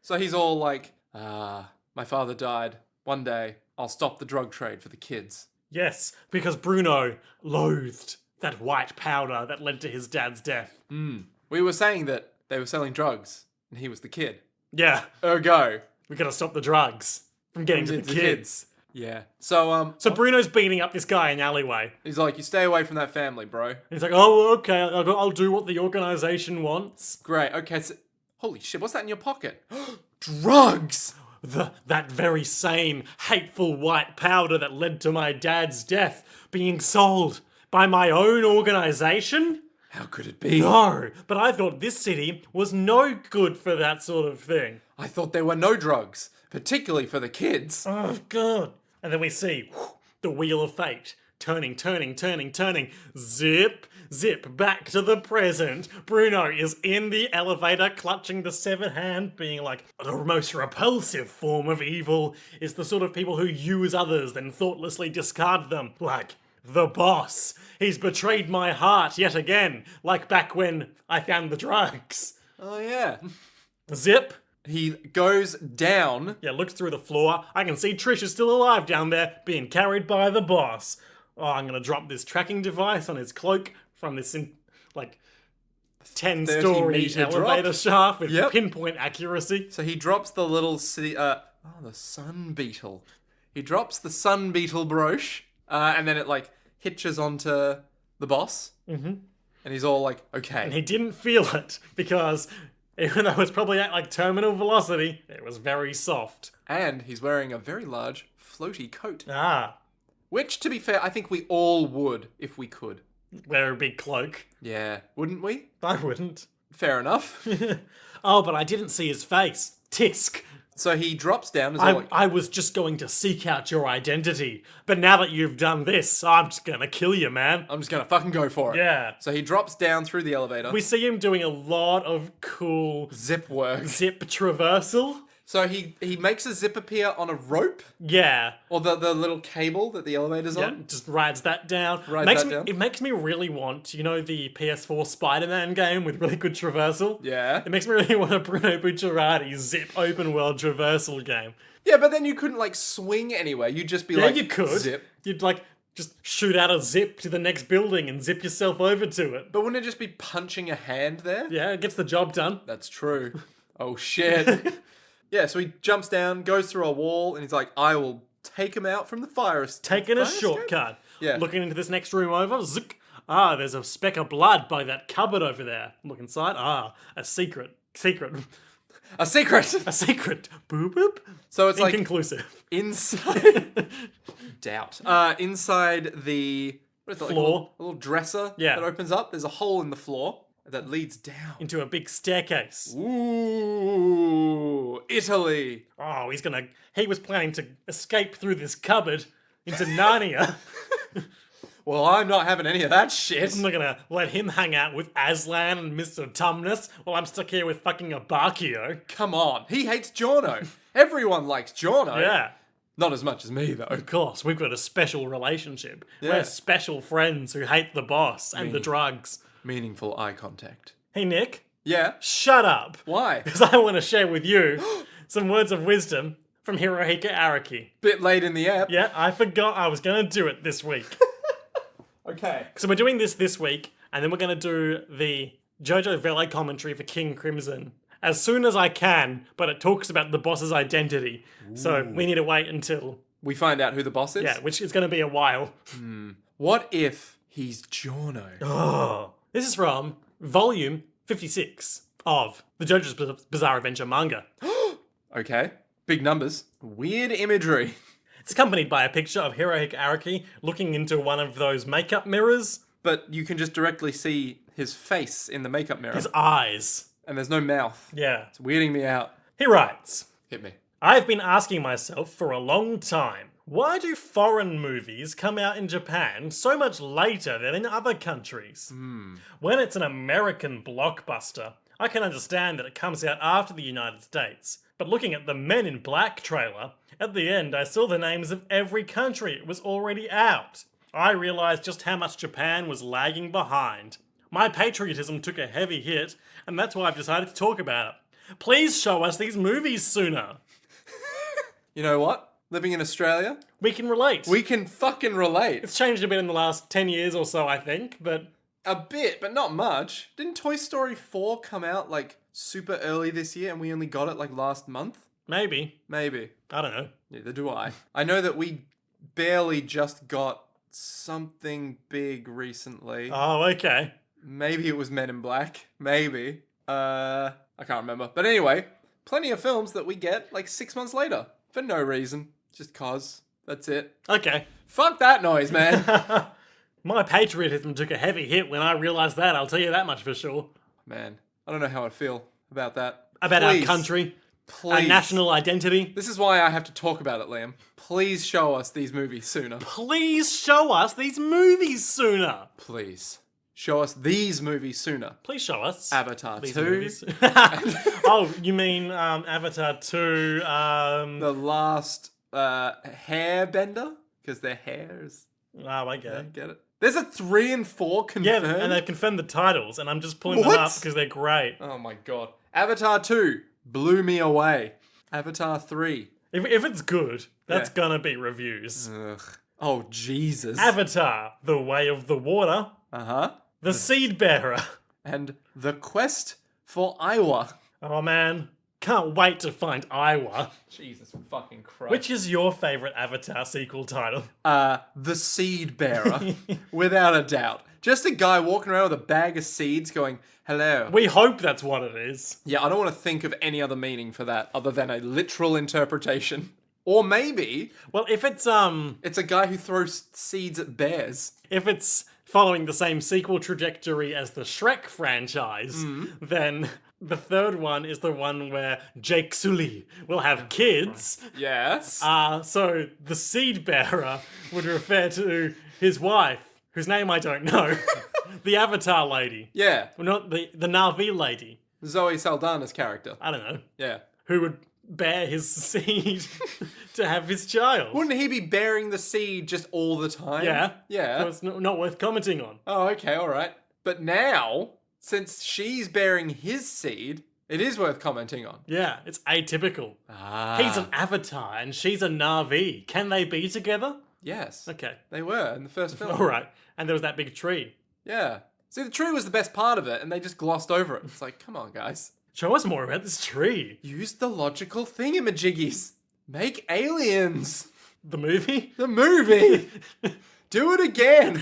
So he's all like, my father died. One day, I'll stop the drug trade for the kids. Yes, because Bruno loathed that white powder that led to his dad's death. We were saying that they were selling drugs, and he was the kid. Yeah, Ergo, we gotta stop the drugs from getting to the kids. Yeah. So, So Bruno's beating up this guy in the alleyway. he's like, "You stay away from that family, bro." He's like, "Oh, okay, I'll do what the organization wants." Great. Okay. So, holy shit! What's that in your pocket? Drugs. That very same hateful white powder that led to my dad's death being sold by my own organization? How could it be? No, but I thought this city was no good for that sort of thing. I thought there were no drugs, particularly for the kids. Oh, God. And then we see the wheel of fate turning, zip, back to the present. Bruno is in the elevator clutching the severed hand, being like, the most repulsive form of evil is the sort of people who use others then thoughtlessly discard them. Like, the boss. He's betrayed my heart yet again, like back when I found the drugs. Oh yeah. Zip. He goes down. Yeah, looks through the floor. I can see Trish is still alive down there, being carried by the boss. oh, I'm going to drop this tracking device on his cloak from this, 10-story 30-meter elevator drop. shaft with Yep. pinpoint accuracy. So he drops the little the sun beetle. He drops the sun beetle brooch, and then it hitches onto the boss. Mm-hmm. And he's all like, okay. And he didn't feel it because even though it's probably at terminal velocity, it was very soft. And he's wearing a very large floaty coat. Ah, Which, to be fair, I think we all would if we could. wear a big cloak. Yeah, wouldn't we? I wouldn't. Fair enough. Oh, but I didn't see his face. Tisk. So he drops down as well. I was just going to seek out your identity. But now that you've done this, I'm just gonna kill you, man. I'm just gonna fucking go for it. Yeah. So he drops down through the elevator. We see him doing a lot of cool Zip work. zip traversal. So he makes a zip appear on a rope, Yeah. or the little cable that the elevator's Yeah, on. just rides that down. Rides that down. It makes me really want, the PS4 Spider-Man game with really good traversal? Yeah. It makes me really want a Bruno Bucciarati zip open world traversal game. Yeah, but then you couldn't swing anywhere. You'd just be Yeah, like, you could. zip. You'd just shoot out a zip to the next building and zip yourself over to it. But wouldn't it just be punching a hand there? Yeah, it gets the job done. That's true. Oh shit. Yeah, so he jumps down, goes through a wall, and he's like, I will take him out from the fire. Taking a fire escape? shortcut. Yeah. Looking into this next room over. Zook. Ah, there's a speck of blood by that cupboard over there. Look inside. Ah, a secret. A secret! A secret. Boop boop. So it's like Inconclusive. inside. Doubt. Inside the. What is it, Floor. a little dresser Yeah. that opens up. There's a hole in the floor that leads down. Into a big staircase. Ooh, Italy. Oh, he was planning to escape through this cupboard into Narnia. Well, I'm not having any of that shit. I'm not gonna let him hang out with Aslan and Mr. Tumnus while I'm stuck here with fucking Abakio. Come on, he hates Giorno. Everyone likes Giorno. Yeah. Not as much as me, though. Of course, we've got a special relationship. Yeah. We're special friends who hate the boss and the drugs. Meaningful eye contact. Hey, Nick, Yeah? shut up. Why? Because I want to share with you some words of wisdom from Hirohiko Araki. Bit late in the app. Yeah, I forgot I was going to do it this week. Okay. So we're doing this week, and then we're going to do the Jojo Vele commentary for King Crimson as soon as I can, but it talks about the boss's identity. So we need to wait until, We find out who the boss is? yeah, which is going to be a while. What if he's Giorno? Oh. This is from volume 56 of the JoJo's Bizarre Adventure manga. Okay. Big numbers. Weird imagery. It's accompanied by a picture of Hirohiko Araki looking into one of those makeup mirrors. But you can just directly see his face in the makeup mirror. His eyes. And there's no mouth. Yeah. It's weirding me out. He writes, Hit me. I've been asking myself for a long time, why do foreign movies come out in Japan so much later than in other countries? When it's an American blockbuster, I can understand that it comes out after the United States. But looking at the Men in Black trailer, at the end I saw the names of every country it was already out. I realized just how much Japan was lagging behind. My patriotism took a heavy hit, and that's why I've decided to talk about it. Please show us these movies sooner. You know what? Living in Australia, We can relate. we can fucking relate. It's changed a bit in the last 10 years or so, I think, but A bit, but not much. Didn't Toy Story 4 come out super early this year and we only got it last month? maybe. Maybe. I don't know. Neither do I. I know that we barely just got something big recently. Oh, okay. Maybe it was Men in Black. Maybe. I can't remember. But anyway, plenty of films that we get 6 months later. For no reason. Just cause. That's it. Okay. Fuck that noise, man. My patriotism took a heavy hit when I realised that, I'll tell you that much for sure. Man, I don't know how I feel about that. About Please. our country, our Please. national identity. This is why I have to talk about it, Liam. Please show us these movies sooner. Please show us these movies sooner. Please. Show us these movies sooner. Please show us Avatar these 2. movies. Oh, you mean Avatar 2? The last hairbender? Because their hairs. Oh, I get it. Get it? There's a 3 and 4 Yeah, confirmed. and they've confirmed the titles, and I'm just pulling them What? up because they're great. Oh my god. Avatar 2 blew me away. Avatar 3. If it's good, that's Yeah. gonna be reviews. Ugh. Oh, Jesus. Avatar, The Way of the Water, Uh-huh. The Seed Bearer. And The Quest for Iowa. Oh man, can't wait to find Iowa. Jesus fucking Christ. Which is your favourite Avatar sequel title? The Seed Bearer. Without a doubt. Just a guy walking around with a bag of seeds going, hello. We hope that's what it is. Yeah, I don't want to think of any other meaning for that other than a literal interpretation. Or maybe Well, if it's a guy who throws seeds at bears. following the same sequel trajectory as the Shrek franchise, then the third one is the one where Jake Sully will have kids. Yes. So the Seed Bearer would refer to his wife, whose name I don't know, the Avatar lady. Yeah. Well, not the Na'vi lady. Zoe Saldana's character. I don't know. Yeah. Who would bear his seed to have his child. Wouldn't he be bearing the seed just all the time? Yeah. Yeah. So it's not worth commenting on. Oh, okay, alright. But now, since she's bearing his seed, it is worth commenting on. Yeah, it's atypical. Ah. He's an Avatar and she's a Na'vi. Can they be together? Yes. Okay. They were in the first film. Alright. And there was that big tree. Yeah. See, the tree was the best part of it, and they just glossed over it. It's like, come on, guys. Show us more about this tree. Use the logical thingamajiggies. Make aliens. The movie? The movie. Do it again.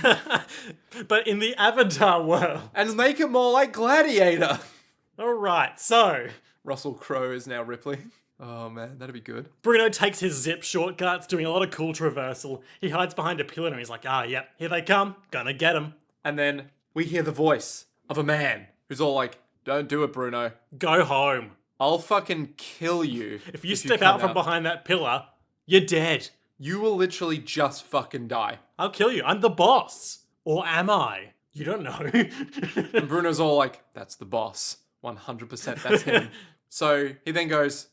But in the Avatar world. And make it more like Gladiator. Alright, so Russell Crowe is now Ripley. Oh man, that'd be good. Bruno takes his zip shortcuts, doing a lot of cool traversal. He hides behind a pillar and he's like, yep, here they come. Gonna get them. And then we hear the voice of a man who's all like, don't do it, Bruno. Go home. I'll fucking kill you. If you step out from behind that pillar, you're dead. You will literally just fucking die. I'll kill you. I'm the boss. Or am I? You don't know. And Bruno's all like, that's the boss. 100% that's him. So he then goes,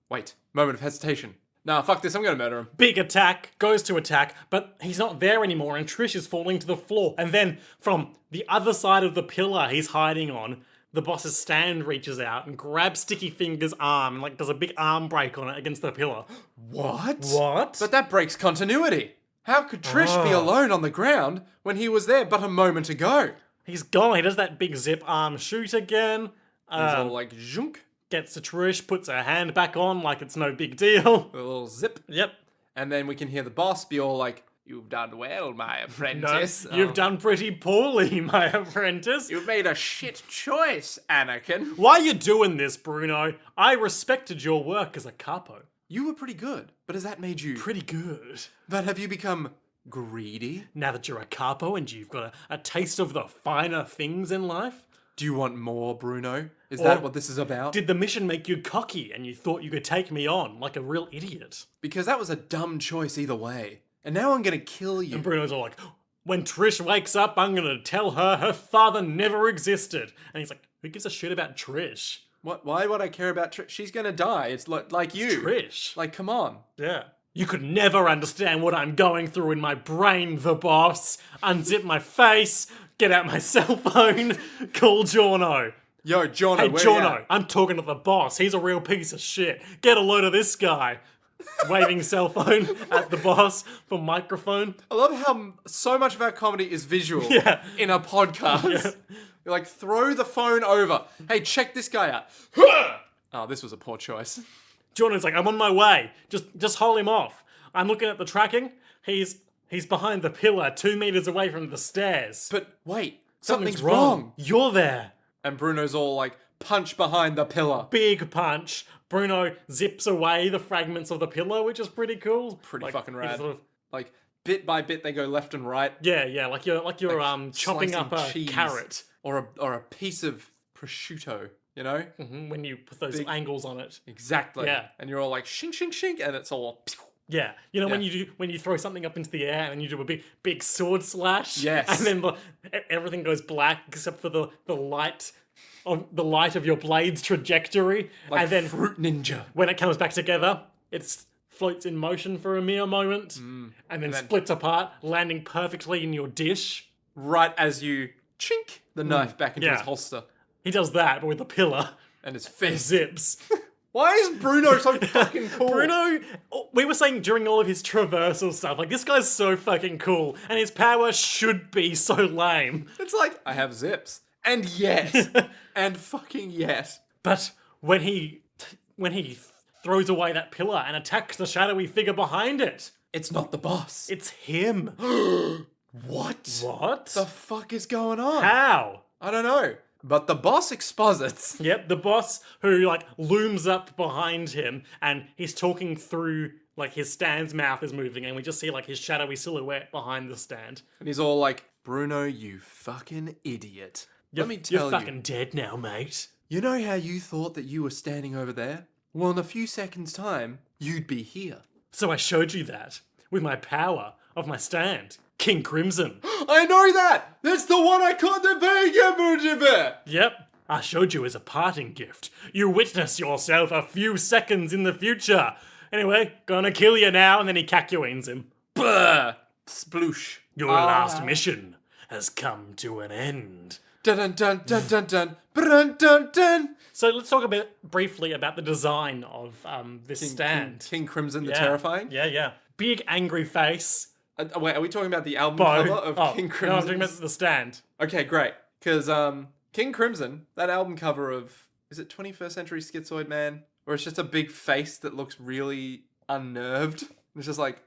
wait, moment of hesitation. Nah, fuck this, I'm gonna murder him. Big attack, goes to attack, but he's not there anymore and Trish is falling to the floor. And then from the other side of the pillar he's hiding on, the boss's stand reaches out and grabs Sticky Finger's arm and like does a big arm break on it against the pillar. What? What? But that breaks continuity. How could Trish be alone on the ground when he was there but a moment ago? He's gone. He does that big zip arm shoot again. He's all like, zhunk, Gets to Trish, puts her hand back on like it's no big deal. a little zip. Yep. And then we can hear the boss be all like, you've done well, my No, apprentice. you've done pretty poorly, my apprentice. You've made a shit choice, Anakin. Why are you doing this, Bruno? I respected your work as a capo. You were pretty good, but has that made you... Pretty good. But have you become greedy? Now that you're a capo and you've got a taste of the finer things in life, Do you want more, Bruno? Is that what this is about? did the mission make you cocky and you thought you could take me on like a real idiot? Because that was a dumb choice either way. And now I'm gonna kill you. And Bruno's all like, when Trish wakes up, I'm gonna tell her her father never existed. And he's like, who gives a shit about Trish? What? Why would I care about Trish? She's gonna die. It's like you. Trish. Like, come on. Yeah. You could never understand what I'm going through in my brain, the boss. Unzip my face, get out my cell phone, call Jono. Yo, Jono, Hey, where you Jono, at? I'm talking to the boss. He's a real piece of shit. Get a load of this guy. Waving cell phone at the boss for microphone. I love how so much of our comedy is visual Yeah. in a podcast. You're like, throw the phone over. Hey, check this guy out. Oh, this was a poor choice. Jono's like, I'm on my way. Just hold him off. I'm looking at the tracking. He's behind the pillar, 2 meters away from the stairs. But wait, something's wrong. You're there. And Bruno's all like, punch behind the pillar. Big punch. Bruno zips away the fragments of the pillar, which is pretty cool. Pretty Like, fucking he rad. sort of- Like, bit by bit, they go left and right. yeah, like you're chopping Slicing up a cheese. carrot Or a piece of prosciutto, you know? when you put those angles on it. Exactly. Yeah. And you're all like, shink, shink, shink, and it's all... Yeah, you know when you throw something up into the air and you do a big sword slash. Yes. And then everything goes black except for the light of your blade's trajectory. Like and then Fruit Ninja. when it comes back together, it floats in motion for a mere moment, and then splits apart, landing perfectly in your dish. Right as you chink the knife back into Yeah. his holster. He does that, but with a pillar. And his fist. Zips. Why is Bruno so fucking cool? Bruno, we were saying during all of his traversal stuff, like, this guy's so fucking cool, and his power should be so lame. It's like, I have zips. And yes. And fucking yes. But when he throws away that pillar and attacks the shadowy figure behind it, It's not the boss. it's him. What? What? The fuck is going on? How? I don't know. But the boss exposits. Yep, the boss who, like, looms up behind him, and he's talking through, like, his stand's mouth is moving, and we just see, like, his shadowy silhouette behind the stand. And he's all like, Bruno, you fucking idiot. Let me tell You're you. fucking dead now, mate. You know how you thought that you were standing over there? Well, in a few seconds' time, you'd be here. So I showed you that, with my power of my stand. King Crimson. I know that! That's the one I caught the bear. Yep, I showed you as a parting gift. You witness yourself a few seconds in the future. Anyway, gonna kill you now, and then he Kakuins him. Brr! Sploosh. Your last mission has come to an end. Dun dun dun dun dun dun. Dun dun dun. So let's talk a bit briefly about the design of this stand. King Crimson the Yeah. Terrifying? Yeah. Big angry face. Wait, are we talking about the album Bow. cover of King Crimson? No, I'm talking about the stand. Okay, great. Because King Crimson, that album cover of, is it 21st Century Schizoid Man? Where it's just a big face that looks really unnerved. It's just like,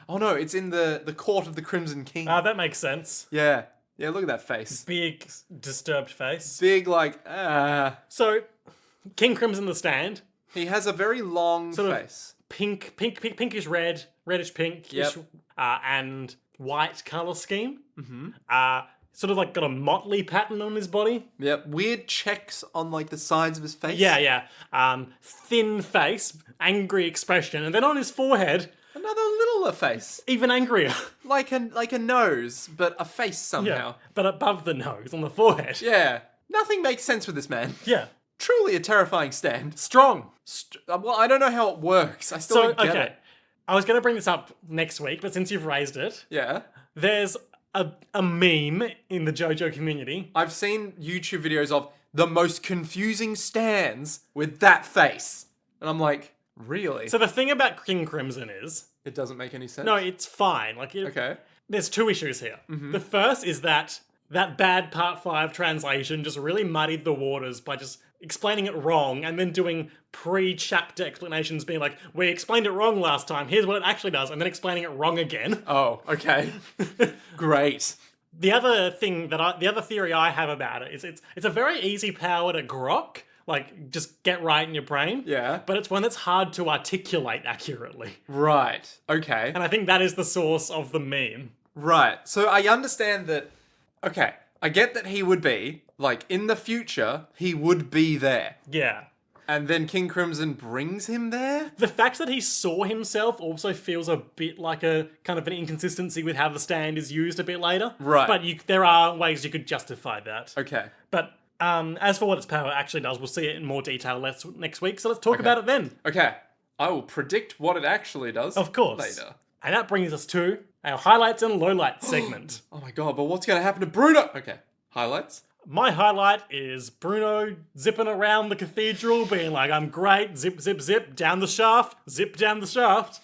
oh no, it's in the court of the Crimson King. That makes sense. Yeah, look at that face. Big, disturbed face. Big, like, So, King Crimson the stand. He has a very long Sort of face. Pinkish red, reddish pinkish, Yep. and white color scheme. Sort of like got a motley pattern on his body. Yep, weird checks on like the sides of his face. Yeah. Thin face, angry expression, and then on his forehead, Another littler face. even angrier. Like a nose, but a face somehow. But above the nose, on the forehead. Yeah. Nothing makes sense with this man. Yeah. Truly a terrifying stand. Strong. Well, I don't know how it works. I still So, don't get okay. it. I was going to bring this up next week, but since you've raised it, Yeah. there's a meme in the Jojo community. I've seen YouTube videos of the most confusing stands with that face. And I'm like, really? So the thing about King Crimson is, It doesn't make any sense? no, it's fine. Like, Okay. there's two issues here. The first is that bad Part 5 translation just really muddied the waters by just explaining it wrong and then doing pre-chapter explanations being like, we explained it wrong last time, here's what it actually does, and then explaining it wrong again. Oh, okay. Great. The other theory I have about it is it's a very easy power to grok, like just get right in your brain. Yeah. But it's one that's hard to articulate accurately. Right. Okay. And I think that is the source of the meme. Right. So I understand that. Okay. I get that he would be, like, in the future, he would be there. Yeah. And then King Crimson brings him there? The fact that he saw himself also feels a bit like a kind of an inconsistency with how the stand is used a bit later. Right. But there are ways you could justify that. Okay. But as for what its power actually does, we'll see it in more detail next week. So let's talk about it then. Okay. I will predict what it actually does. Of course. Later. And that brings us to our highlights and lowlights segment. Oh my god, but what's going to happen to Bruno? Okay. Highlights? My highlight is Bruno zipping around the cathedral, being like, I'm great, zip, zip, zip, down the shaft, zip down the shaft.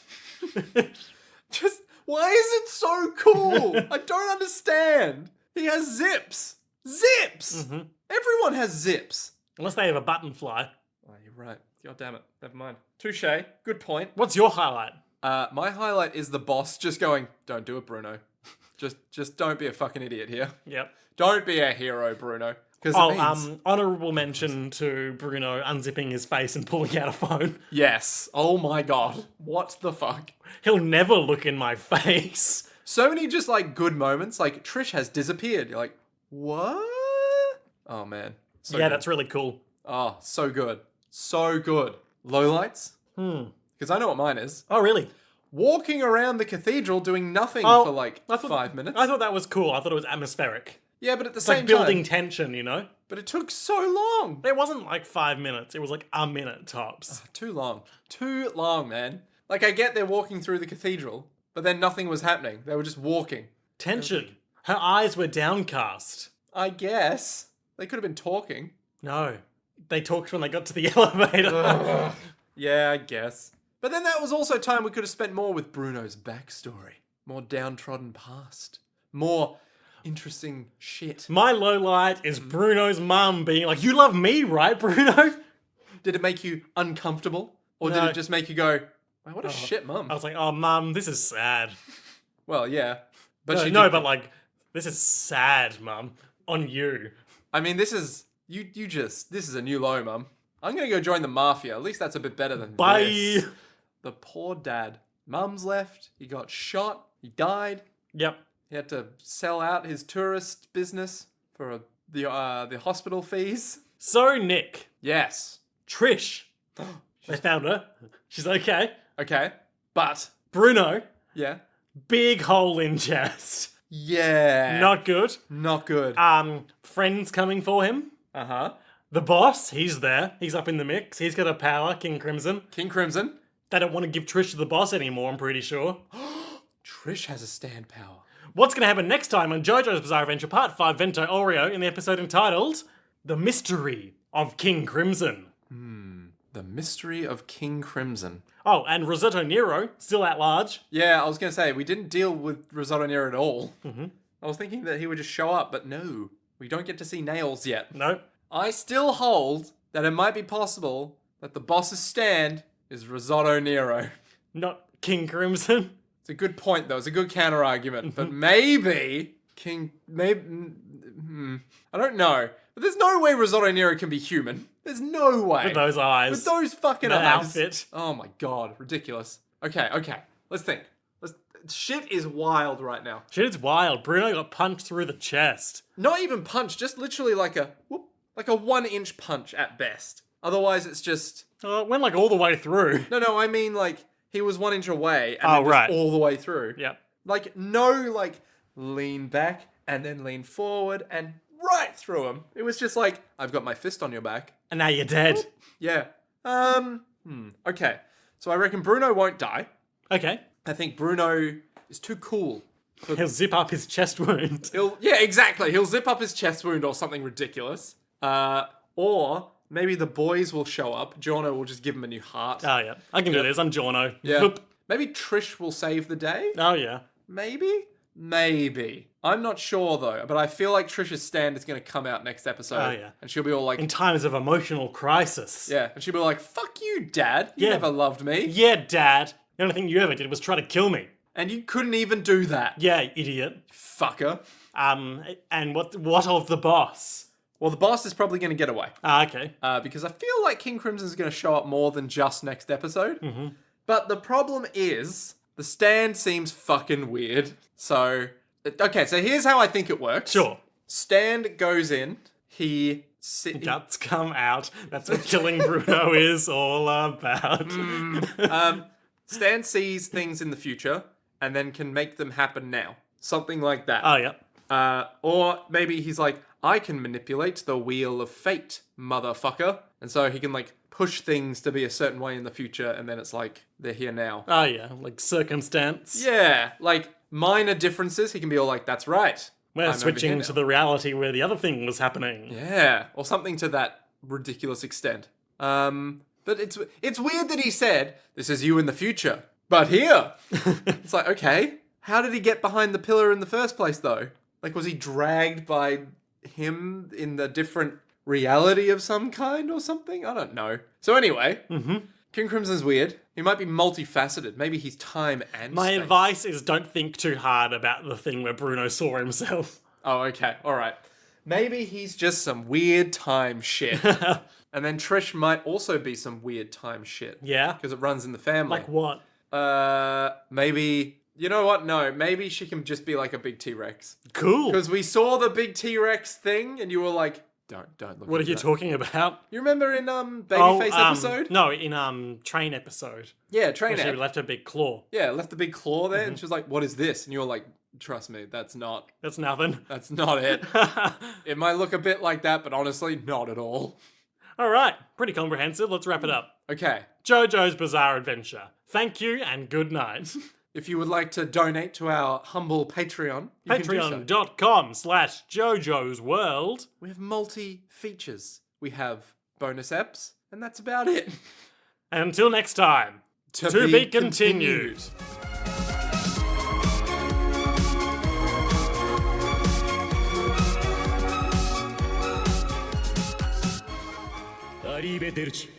Just, why is it so cool? I don't understand. He has zips. Zips! Everyone has zips. Unless they have a button fly. Oh, you're right. God damn it. Never mind. Touche. Good point. What's your highlight? My highlight is the boss just going, don't do it, Bruno. Just don't be a fucking idiot here. Yep. Don't be a hero, Bruno. Because Oh, it means... honourable mention to Bruno unzipping his face and pulling out a phone. Yes. Oh my god. What the fuck? He'll never look in my face. So many just, like, good moments. Like, Trish has disappeared. You're like, what? Oh, man. So Yeah, good. that's really cool. Oh, so good. So good. Lowlights? Because I know what mine is. Oh, really? Walking around the cathedral doing nothing Oh, for, like, I thought- 5 minutes. I thought that was cool. I thought it was atmospheric. Yeah, but at the It's same like building time... tension, you know? But it took so long. It wasn't like 5 minutes. It was like a minute tops. Too long. Too long, man. Like, I get they're walking through the cathedral, but then nothing was happening. They were just walking. Tension. Her eyes were downcast. I guess. They could have been talking. No. They talked when they got to the elevator. Yeah, I guess. But then that was also time we could have spent more with Bruno's backstory. More downtrodden past. More interesting shit. My low light is Bruno's mum being like, "You love me, right, Bruno?" Did it make you uncomfortable? Or did No. it just make you go, wow, what a shit mum? I was like, "Oh, mum, this is sad." Well, yeah. But But like, this is sad, mum. On you. I mean, this is this is a new low, mum. I'm gonna go join the mafia. At least that's a bit better than Bye. this. The poor dad. Mum's left. He got shot. He died. Yep. He had to sell out his tourist business for the hospital fees. So, Nick, Yes. Trish, they found her. She's okay. Okay. But Bruno, yeah. big hole in chest. Yeah. Not good. Not good. Friends coming for him. Uh-huh. The boss, he's there. He's up in the mix. He's got a power, King Crimson. King Crimson. They don't want to give Trish to the boss anymore, I'm pretty sure. Trish has a stand power. What's going to happen next time on JoJo's Bizarre Adventure Part 5 Vento Oreo in the episode entitled The Mystery of King Crimson? The mystery of King Crimson. Oh, and Risotto Nero, still at large. Yeah, I was going to say, we didn't deal with Risotto Nero at all. I was thinking that he would just show up, but no. We don't get to see Nails yet. No. I still hold that it might be possible that the boss's stand is Risotto Nero. Not King Crimson. It's a good point, though. It's a good counter-argument. But maybe I don't know. But there's no way Risotto Nero can be human. There's no way. With those eyes. With those fucking That eyes. outfit. Oh my god, ridiculous. Okay. Let's think. Shit is wild right now. Shit, it's wild. Bruno got punched through the chest. Not even punch, just literally like a 1-inch punch at best. Otherwise, it's just Oh, it went like all the way through. no. I mean, like he was 1 inch away and Oh, then just right. all the way through. Yep. Like no, like lean back and then lean forward and right through him. It was just like I've got my fist on your back. And now you're dead. Yeah. Okay. So I reckon Bruno won't die. Okay. I think Bruno is too cool. He'll zip up his chest wound. Yeah, exactly. He'll zip up his chest wound or something ridiculous. Or maybe the boys will show up. Jono will just give him a new heart. Oh, yeah. I can do this. I'm Jono. Yeah. Whoop. Maybe Trish will save the day. Oh, yeah. Maybe. I'm not sure though, but I feel like Trish's stand is going to come out next episode. Oh, yeah. And she'll be all like, In times of emotional crisis. yeah, and she'll be like, fuck you, Dad. You Yeah. never loved me. Yeah, Dad. The only thing you ever did was try to kill me. And you couldn't even do that. Yeah, idiot. Fucker. And what of the boss? Well, the boss is probably going to get away. Okay. Because I feel like King Crimson's going to show up more than just next episode. Mm-hmm. But the problem is, the stand seems fucking weird. So, okay, so here's how I think it works. Sure. Stand goes in, he... Guts come out. That's what killing Bruno is all about. Stan sees things in the future and then can make them happen now. Something like that. Oh, yeah. Or maybe he's like, I can manipulate the wheel of fate, motherfucker. And so he can like push things to be a certain way in the future and then it's like, they're here now. Oh, yeah. Like circumstance. Yeah, like minor differences, he can be all like, that's right. We're I'm over switching here to now. the reality where the other thing was happening. Yeah, or something to that ridiculous extent. But it's weird that he said, this is you in the future, but here. It's like, okay, how did he get behind the pillar in the first place, though? Like, was he dragged by him in the different reality of some kind or something? I don't know. So anyway, King Crimson's weird. He might be multifaceted. Maybe he's time and My space. advice is don't think too hard about the thing where Bruno saw himself. Oh, okay. All right. Maybe he's just some weird time shit. And then Trish might also be some weird time shit. Yeah? Because it runs in the family. Like what? Maybe... You know what? No, maybe she can just be like a big T-Rex. Cool. Because we saw the big T-Rex thing and you were like, don't look What are at you that. talking about? You remember in Babyface episode? No, in Train episode. Yeah, Train Where she Ep. left her big claw. Yeah, left the big claw there and she was like, what is this? And you were like, trust me, that's not That's nothing. it. It might look a bit like that, but honestly, not at all. All right, pretty comprehensive. Let's wrap it up. Okay. JoJo's Bizarre Adventure. Thank you and good night. If you would like to donate to our humble Patreon, you can do so. Patreon.com/JoJo's World. We have multi-features. We have bonus eps, and that's about it. And until next time, To be continued.アリーベ・デルチ